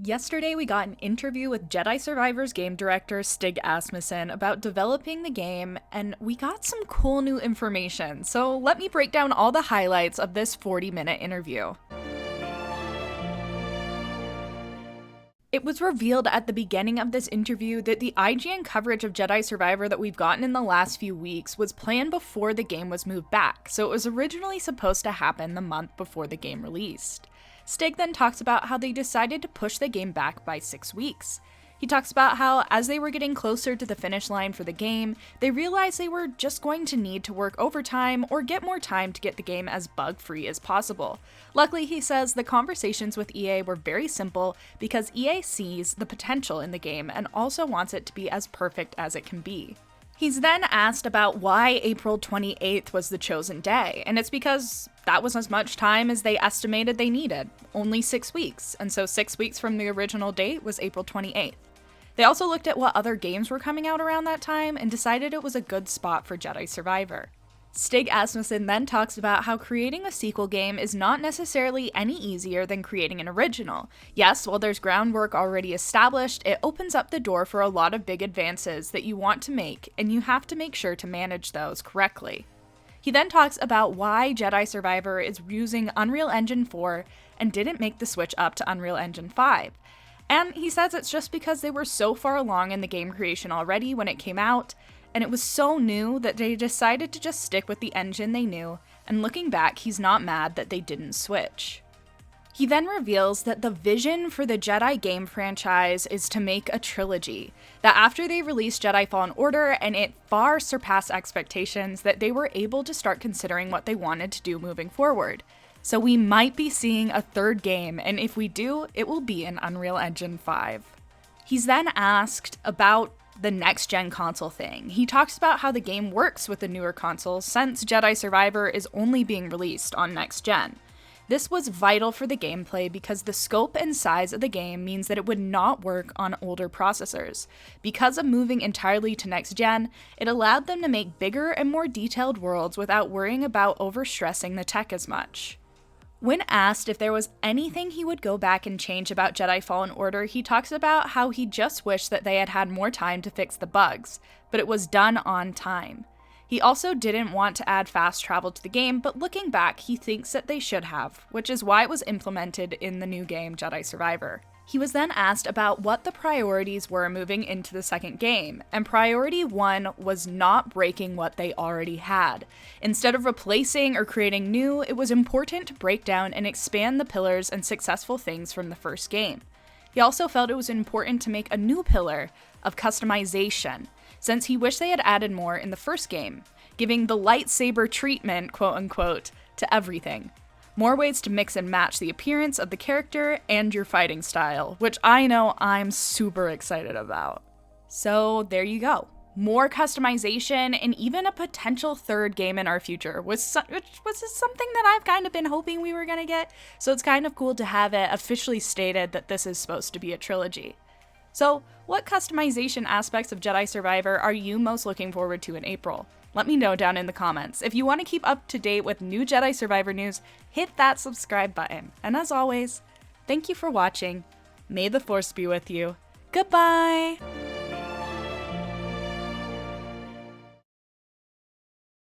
Yesterday, we got an interview with Jedi Survivor's game director Stig Asmussen about developing the game, and we got some cool new information. So let me break down all the highlights of this 40-minute interview. It was revealed at the beginning of this interview that the IGN coverage of Jedi Survivor that we've gotten in the last few weeks was planned before the game was moved back, so it was originally supposed to happen the month before the game released. Stig then talks about how they decided to push the game back by 6 weeks. He talks about how, as they were getting closer to the finish line for the game, they realized they were just going to need to work overtime or get more time to get the game as bug-free as possible. Luckily, he says the conversations with EA were very simple because EA sees the potential in the game and also wants it to be as perfect as it can be. He's then asked about why April 28th was the chosen day, and it's because that was as much time as they estimated they needed, only 6 weeks, and so 6 weeks from the original date was April 28th. They also looked at what other games were coming out around that time and decided it was a good spot for Jedi Survivor. Stig Asmussen then talks about how creating a sequel game is not necessarily any easier than creating an original. Yes, while there's groundwork already established, it opens up the door for a lot of big advances that you want to make, and you have to make sure to manage those correctly. He then talks about why Jedi Survivor is using Unreal Engine 4 and didn't make the switch up to Unreal Engine 5. And he says it's just because they were so far along in the game creation already when it came out, and it was so new that they decided to just stick with the engine they knew, and looking back, he's not mad that they didn't switch. He then reveals that the vision for the Jedi game franchise is to make a trilogy, that after they released Jedi Fallen Order and it far surpassed expectations, that they were able to start considering what they wanted to do moving forward. So we might be seeing a third game, and if we do, it will be in Unreal Engine 5. He's then asked about the next-gen console thing. He talks about how the game works with the newer consoles since Jedi Survivor is only being released on next-gen. This was vital for the gameplay because the scope and size of the game means that it would not work on older processors. Because of moving entirely to next-gen, it allowed them to make bigger and more detailed worlds without worrying about overstressing the tech as much. When asked if there was anything he would go back and change about Jedi Fallen Order, he talks about how he just wished that they had had more time to fix the bugs, but it was done on time. He also didn't want to add fast travel to the game, but looking back, he thinks that they should have, which is why it was implemented in the new game Jedi Survivor. He was then asked about what the priorities were moving into the second game, and priority 1 was not breaking what they already had. Instead of replacing or creating new, it was important to break down and expand the pillars and successful things from the first game. He also felt it was important to make a new pillar of customization, since he wished they had added more in the first game, giving the lightsaber treatment, quote-unquote, to everything. More ways to mix and match the appearance of the character and your fighting style, which I know I'm super excited about. So there you go. More customization and even a potential third game in our future, which was something that I've kind of been hoping we were going to get, so it's kind of cool to have it officially stated that this is supposed to be a trilogy. So, what customization aspects of Jedi Survivor are you most looking forward to in April? Let me know down in the comments. If you want to keep up to date with new Jedi Survivor news, hit that subscribe button. And as always, thank you for watching. May the Force be with you. Goodbye!